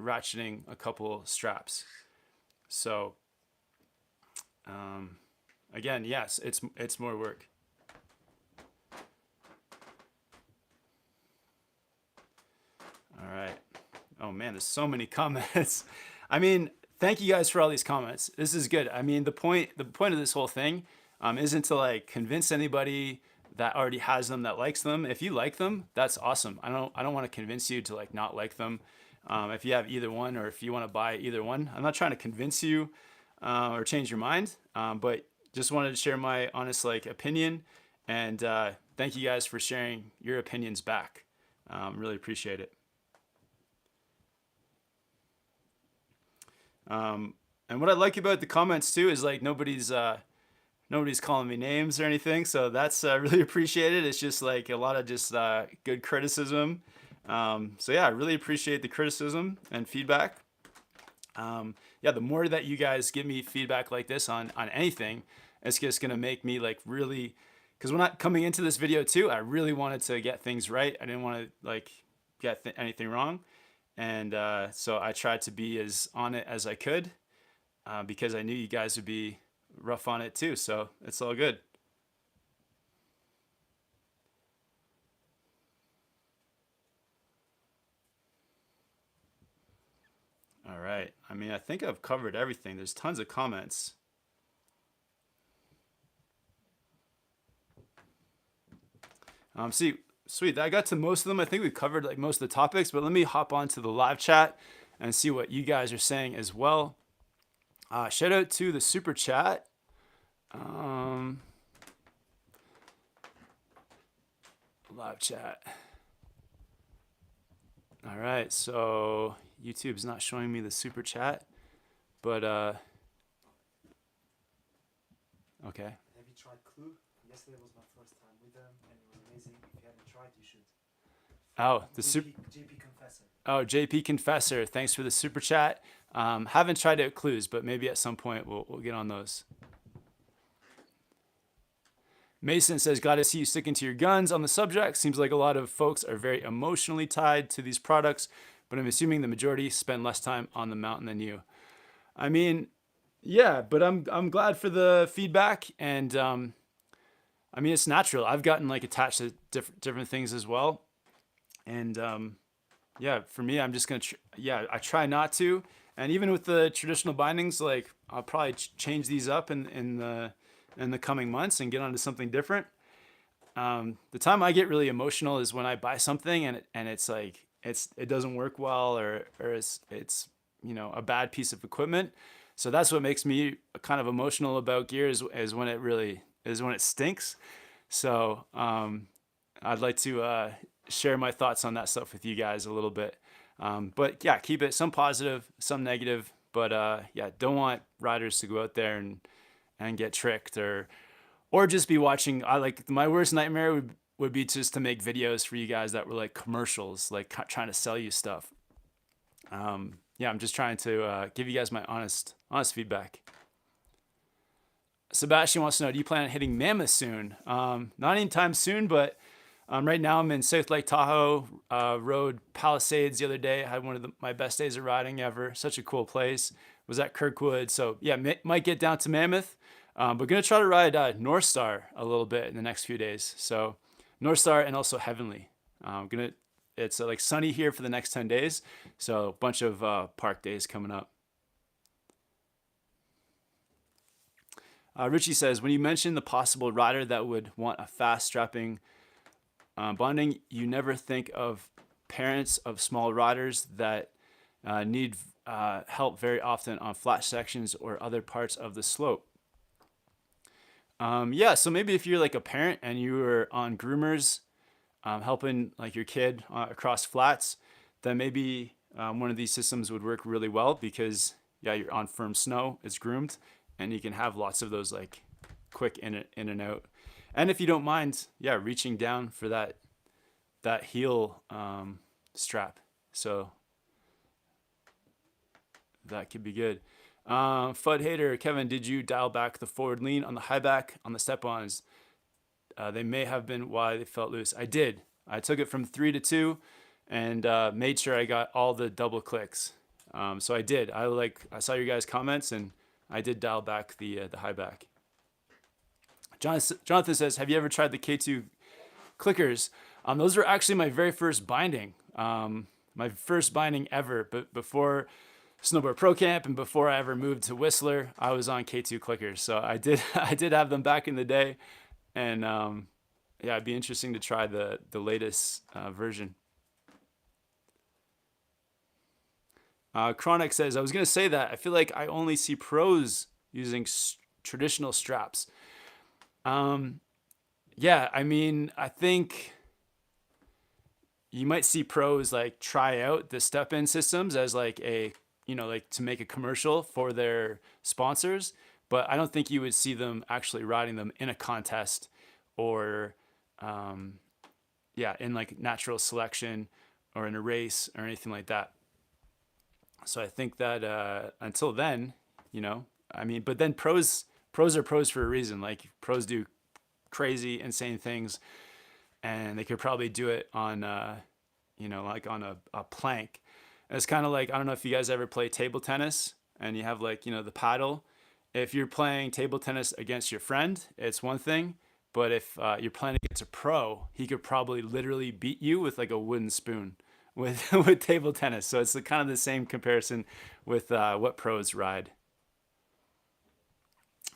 ratcheting a couple straps. So again, yes, it's more work. All right. Oh man, there's so many comments. I mean, thank you guys for all these comments. This is good. I mean, the point of this whole thing isn't to like convince anybody that already has them, that likes them. If you like them, that's awesome. I don't want to convince you to like not like them. If you have either one, or if you want to buy either one, I'm not trying to convince you or change your mind, but just wanted to share my honest like opinion. And thank you guys for sharing your opinions back. Really appreciate it. And what I like about the comments too is like nobody's calling me names or anything, so that's really appreciated. It's just like a lot of just good criticism. So yeah, I really appreciate the criticism and feedback. Yeah, the more that you guys give me feedback like this on anything, it's just gonna make me like really, because when I'm coming into this video too, I really wanted to get things right. I didn't want to like get anything wrong, and so I tried to be as on it as I could, because I knew you guys would be rough on it too, so it's all good. All right, I mean, I think I've covered everything. There's tons of comments. See, sweet, I got to most of them. I think we covered like most of the topics, but let me hop on to the live chat and see what you guys are saying as well. Shout out to the super chat. Live chat. All right, so YouTube's not showing me the super chat, but okay. Have you tried Clue? Yesterday was my first time with them, and it was amazing. If you haven't tried, you should. Oh, the JP Confessor. Oh, JP Confessor. Thanks for the super chat. Haven't tried out Clues, but maybe at some point we'll get on those. Mason says, glad to see you sticking to your guns on the subject. Seems like a lot of folks are very emotionally tied to these products, but I'm assuming the majority spend less time on the mountain than you. I mean, yeah, but I'm glad for the feedback, and I mean, it's natural. I've gotten like attached to different things as well, and yeah, for me, I'm just gonna I try not to, and even with the traditional bindings, like I'll probably change these up in the coming months and get onto something different. The time I get really emotional is when I buy something and it's like it doesn't work well, or it's a bad piece of equipment. So that's what makes me kind of emotional about gear is when it stinks. So I'd like to share my thoughts on that stuff with you guys a little bit. But yeah, keep it some positive, some negative. But yeah, don't want riders to go out there and get tricked or just be watching. My worst nightmare would be just to make videos for you guys that were like commercials, like trying to sell you stuff. Yeah, I'm just trying to give you guys my honest feedback. Sebastian wants to know, do you plan on hitting Mammoth soon? Not anytime soon, but right now I'm in South Lake Tahoe, rode Palisades the other day. I had one of my best days of riding ever. Such a cool place. Was at Kirkwood. So yeah, might get down to Mammoth. But gonna try to ride North Star a little bit in the next few days. So North Star and also Heavenly. It's like sunny here for the next 10 days. So a bunch of park days coming up. Richie says, when you mentioned the possible rider that would want a fast strapping bonding, you never think of parents of small riders that need help very often on flat sections or other parts of the slope. Yeah, so maybe if you're like a parent and you were on groomers helping like your kid across flats, then maybe one of these systems would work really well because yeah, you're on firm snow, it's groomed, and you can have lots of those like quick in and out. And if you don't mind, yeah, reaching down for that heel strap, so that could be good. Fud Hater, Kevin, did you dial back the forward lean on the high back on the step-ons? They may have been why they felt loose. I did. I took it from 3 to 2 and made sure I got all the double clicks. So I did. I saw your guys' comments and I did dial back the high back. Jonathan says, have you ever tried the K2 clickers? Those were actually my very first binding. My first binding ever, but before Snowboard Pro Camp and before I ever moved to Whistler, I was on K2 clickers. So I did have them back in the day, and yeah, it'd be interesting to try the latest version. Chronic says, I was gonna say that I feel like I only see pros using traditional straps. Yeah, I mean, I think you might see pros like try out the step-in systems as like like to make a commercial for their sponsors, but I don't think you would see them actually riding them in a contest or, yeah, in like natural selection or in a race or anything like that. So I think that until then, I mean, but then pros are pros for a reason. Like pros do crazy, insane things, and they could probably do it on, like on a plank. And it's kind of like, I don't know if you guys ever play table tennis and you have like, the paddle. If you're playing table tennis against your friend, it's one thing. But if you're playing against a pro, he could probably literally beat you with like a wooden spoon with table tennis. So it's kind of the same comparison with what pros ride.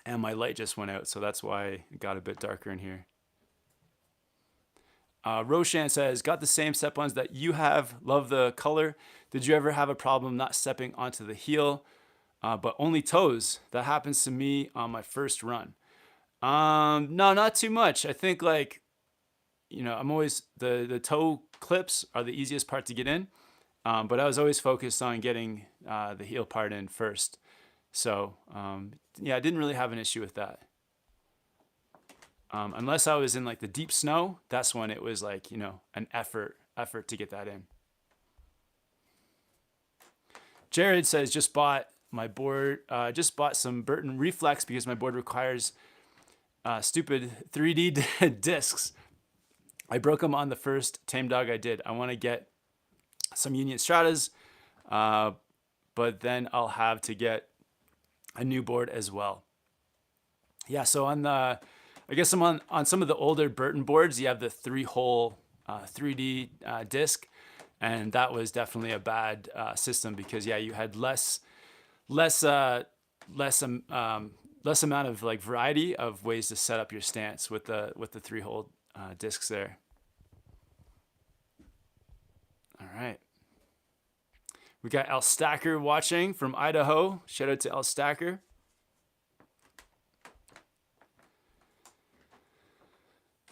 And my light just went out, so that's why it got a bit darker in here. Roshan says, got the same step-ons that you have. Love the color. Did you ever have a problem not stepping onto the heel, but only toes? That happens to me on my first run. No, not too much. I think like, I'm always, the toe clips are the easiest part to get in. But I was always focused on getting the heel part in first. So yeah, I didn't really have an issue with that. Unless I was in like the deep snow, that's when it was like, an effort to get that in. Jared says, just bought some Burton Reflex because my board requires stupid 3D discs. I broke them on the first Tame Dog I did. I want to get some Union Stratas, but then I'll have to get a new board as well. Yeah, so I guess I'm on some of the older Burton boards. You have the 3-hole 3D disc, and that was definitely a bad system because yeah, you had less amount of like variety of ways to set up your stance with the 3-hole discs there. All right. We got El Stacker watching from Idaho. Shout out to El Stacker.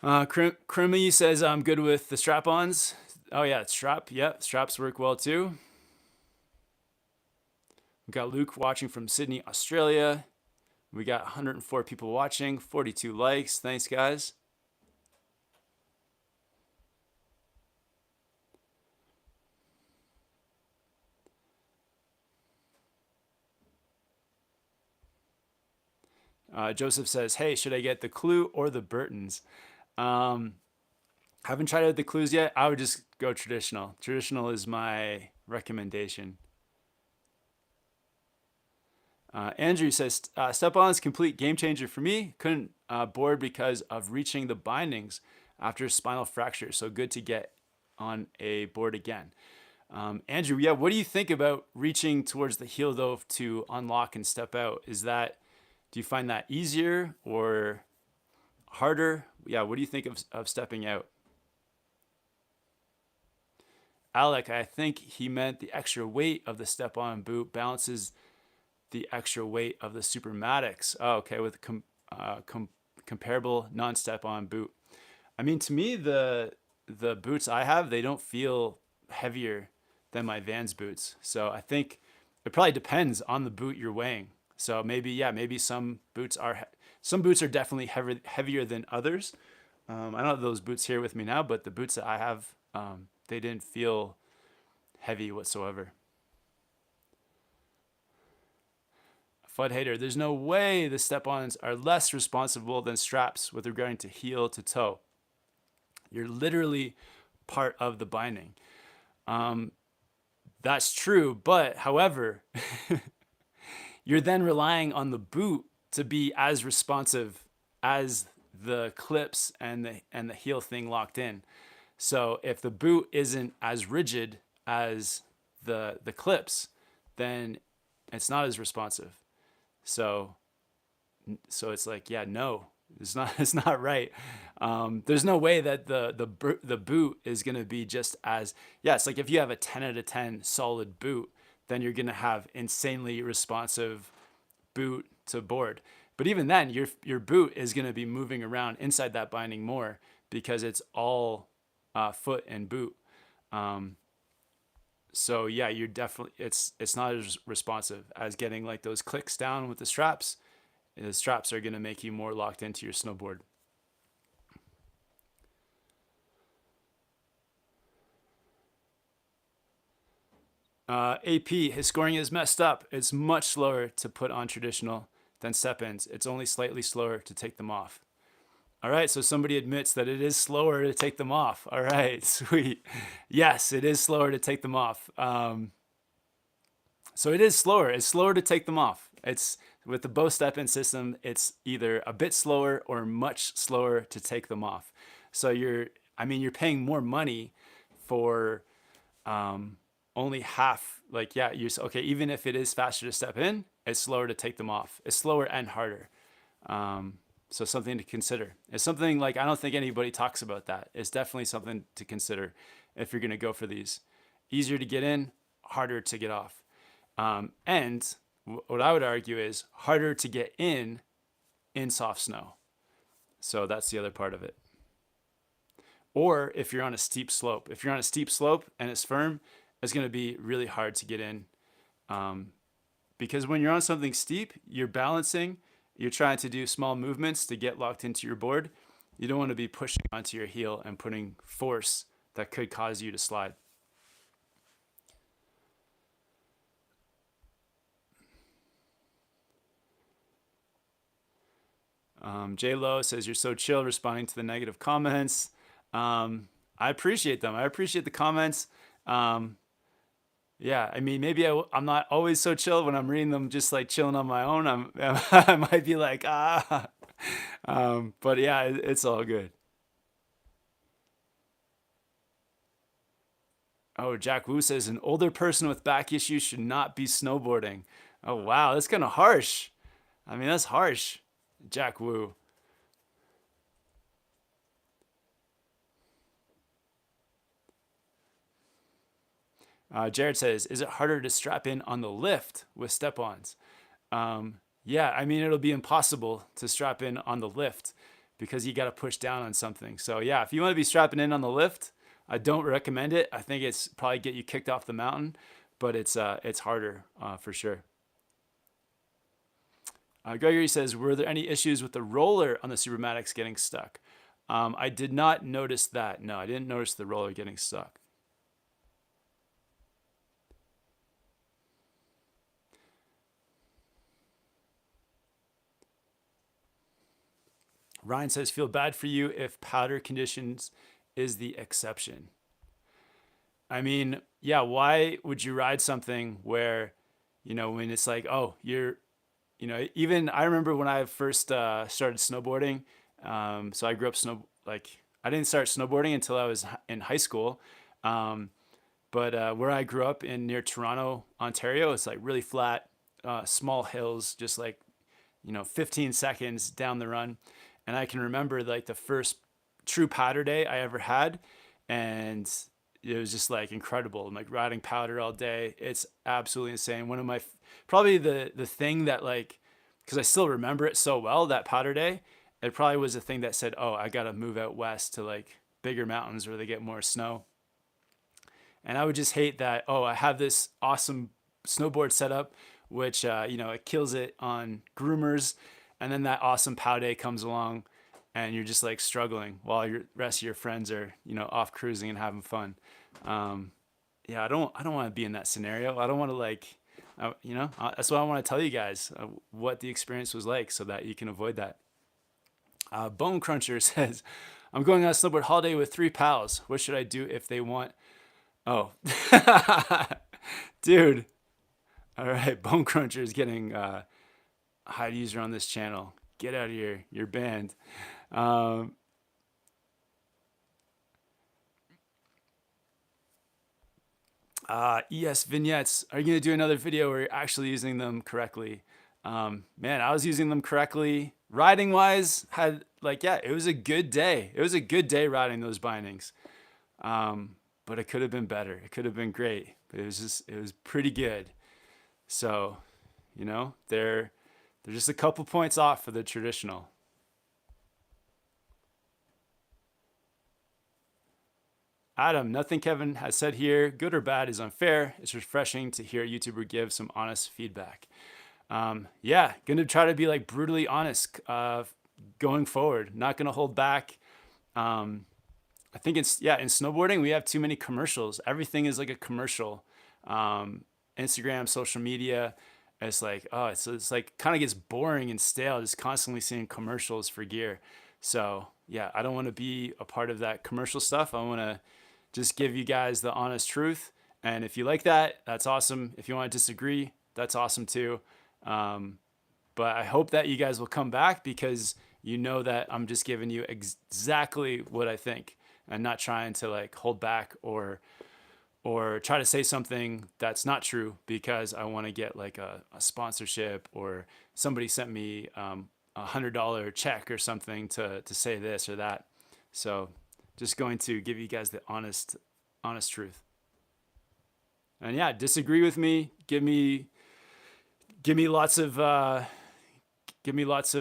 Krimi says I'm good with the strap-ons. Oh yeah, strap. Yeah, straps work well too. We got Luke watching from Sydney, Australia. We got 104 people watching, 42 likes. Thanks, guys. Joseph says, hey, should I get the Clue or the Burtons? Haven't tried out the Clues yet. I would just go traditional. Traditional is my recommendation. Andrew says, step-ons complete game changer for me. Couldn't board because of reaching the bindings after spinal fracture. So good to get on a board again. Andrew, yeah, what do you think about reaching towards the heel though to unlock and step out? Do you find that easier or harder? Yeah, what do you think of stepping out? Alec, I think he meant the extra weight of the step-on boot balances the extra weight of the Supermatics. Oh, okay, with comparable non-step-on boot. I mean, to me, the boots I have, they don't feel heavier than my Vans boots. So I think it probably depends on the boot you're weighing. So maybe, yeah, maybe some boots are definitely heavier than others. I don't have those boots here with me now, but the boots that I have, they didn't feel heavy whatsoever. Fud Hater, there's no way the step-ons are less responsible than straps with regard to heel to toe. You're literally part of the binding. That's true, but however, you're then relying on the boot to be as responsive as the clips and the heel thing locked in. So if the boot isn't as rigid as the clips, then it's not as responsive. So it's like, yeah, no, it's not right. There's no way that the boot is going to be just as, yeah, it's like if you have a 10 out of 10 solid boot, then you're going to have insanely responsive boot to board. But even then, your boot is going to be moving around inside that binding more because it's all foot and boot. So yeah, you're definitely, it's not as responsive as getting like those clicks down with the straps. The straps are going to make you more locked into your snowboard. AP, his scoring is messed up. It's much slower to put on traditional than step-ins. It's only slightly slower to take them off. All right, so somebody admits that it is slower to take them off. All right, sweet. Yes, it is slower to take them off. So it is slower. It's slower to take them off. It's with the bow step-in system, it's either a bit slower or much slower to take them off. So you're paying more money for only half. Like, yeah, okay, even if it is faster to step in, it's slower to take them off. It's slower and harder. So something to consider. It's something like, I don't think anybody talks about that. It's definitely something to consider if you're going to go for these. Easier to get in, harder to get off. And what I would argue is harder to get in soft snow. So that's the other part of it. Or if you're on a steep slope. If you're on a steep slope and it's firm, it's going to be really hard to get in. Because when you're on something steep, you're balancing, you're trying to do small movements to get locked into your board. You don't want to be pushing onto your heel and putting force that could cause you to slide. J Lo says you're so chill responding to the negative comments. I appreciate them. I appreciate the comments. Yeah, I mean, maybe I'm not always so chill when I'm reading them, just like chilling on my own. I might be like, ah, but yeah, it's all good. Oh, Jack Wu says an older person with back issues should not be snowboarding. Oh, wow, that's kind of harsh. I mean, that's harsh, Jack Wu. Jared says, is it harder to strap in on the lift with step-ons? Yeah, I mean, it'll be impossible to strap in on the lift because you got to push down on something. So yeah, if you want to be strapping in on the lift, I don't recommend it. I think it's probably get you kicked off the mountain, but it's harder for sure. Gregory says, were there any issues with the roller on the Supermatics getting stuck? I did not notice that. No, I didn't notice the roller getting stuck. Ryan says, feel bad for you if powder conditions is the exception. I mean, yeah, why would you ride something where, when it's like, oh, even I remember when I first started snowboarding. So I grew up I didn't start snowboarding until I was in high school. But where I grew up in near Toronto, Ontario, it's like really flat, small hills, just like, 15 seconds down the run. And I can remember like the first true powder day I ever had. And it was just like incredible. I'm like riding powder all day. It's absolutely insane. One of my, probably the thing that like, cause I still remember it so well, that powder day, it probably was the thing that said, oh, I got to move out west to like bigger mountains where they get more snow. And I would just hate that, oh, I have this awesome snowboard setup, which, it kills it on groomers. And then that awesome pow day comes along and you're just like struggling while your rest of your friends are, off cruising and having fun. Yeah, I don't want to be in that scenario. I don't want to like, that's why I want to tell you guys what the experience was like so that you can avoid that. Bone Cruncher says, I'm going on a snowboard holiday with 3 pals. What should I do if they want? Oh, dude. All right. Bone Cruncher is getting, hide user on this channel. Get out of here. You're banned. ES vignettes. Are you going to do another video where you're actually using them correctly? Man, I was using them correctly. Riding wise, it was a good day. It was a good day riding those bindings. But it could have been better. It could have been great. But it was pretty good. So, they're just a couple points off for the traditional. Adam, nothing Kevin has said here, good or bad, is unfair. It's refreshing to hear a YouTuber give some honest feedback. Yeah, gonna try to be like brutally honest going forward. Not gonna hold back. I think in snowboarding, we have too many commercials. Everything is like a commercial. Instagram, social media. It's like, oh, it's like kind of gets boring and stale just constantly seeing commercials for gear. So yeah, I don't want to be a part of that commercial stuff. I want to just give you guys the honest truth. And if you like that, that's awesome. If you want to disagree, that's awesome too. But I hope that you guys will come back because you know that I'm just giving you exactly what I think and not trying to like hold back or try to say something that's not true because I want to get like a sponsorship or somebody sent me $100 check or something to say this or that. So just going to give you guys the honest truth. And yeah, disagree with me. Give me lots of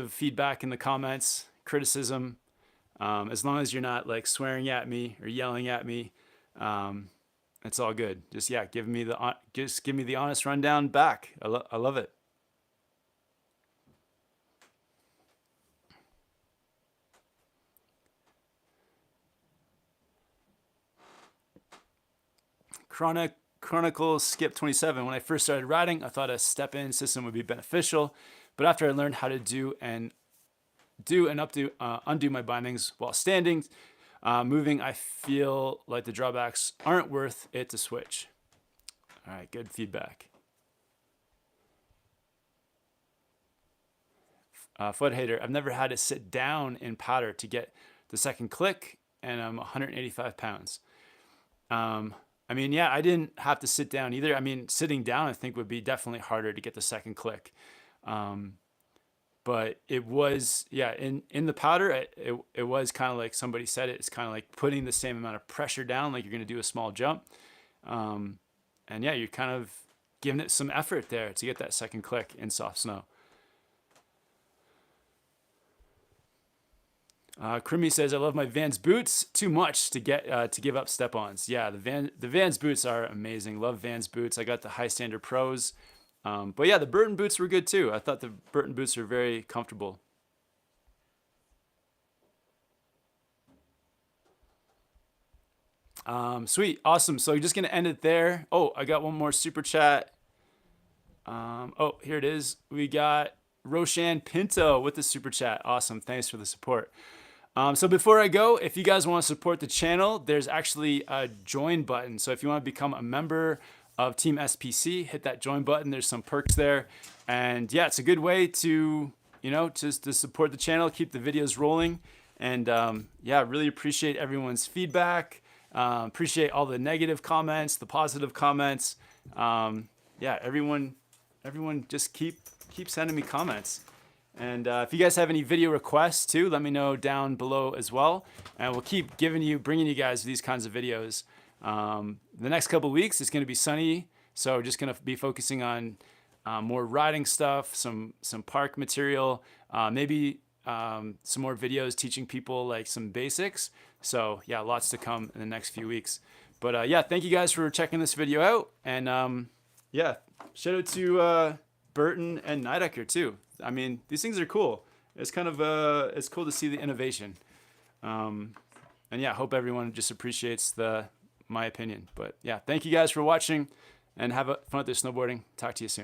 feedback in the comments, criticism. As long as you're not like swearing at me or yelling at me, it's all good. Just give me the honest rundown back. I love it. Chronicle Skip 27. When I first started riding, I thought a step-in system would be beneficial, but after I learned how to do an do and undo my bindings while standing. Moving, I feel like the drawbacks aren't worth it to switch. All right, good feedback. Foot hater, I've never had to sit down in powder to get the second click, and I'm 185 pounds. I mean, yeah, I didn't have to sit down either. I mean, sitting down I think would be definitely harder to get the second click. But it was, yeah, in the powder, it was kind of like somebody said it, it's kind of like putting the same amount of pressure down like you're going to do a small jump. And yeah, you're kind of giving it some effort there to get that second click in soft snow. Crimmy says, I love my Vans boots too much to give up step-ons. Yeah, the Vans boots are amazing. Love Vans boots. I got the High Standard Pros. But yeah, the Burton boots were good too. I thought the Burton boots were very comfortable. Sweet, awesome. So you're just gonna end it there. Oh, I got one more super chat. Oh, here it is. We got Roshan Pinto with the super chat. Awesome, thanks for the support. So before I go, if you guys want to support the channel, there's actually a join button. So if you want to become a member of Team SPC, hit that join button. There's some perks there. And yeah, it's a good way to, just to support the channel, keep the videos rolling. And yeah, really appreciate everyone's feedback. Appreciate all the negative comments, the positive comments. Yeah, everyone just keep sending me comments. And if you guys have any video requests too, let me know down below as well. And we'll keep bringing you guys these kinds of videos. The next couple of weeks it's going to be sunny, so we're just going to be focusing on more riding stuff, some park material, maybe some more videos teaching people like some basics. So yeah, lots to come in the next few weeks. But yeah, thank you guys for checking this video out. And yeah, shout out to Burton and Nidecker too. I mean, these things are cool. It's kind of it's cool to see the innovation. And yeah, I hope everyone just appreciates my opinion. But yeah, thank you guys for watching, and have fun with their snowboarding. Talk to you soon.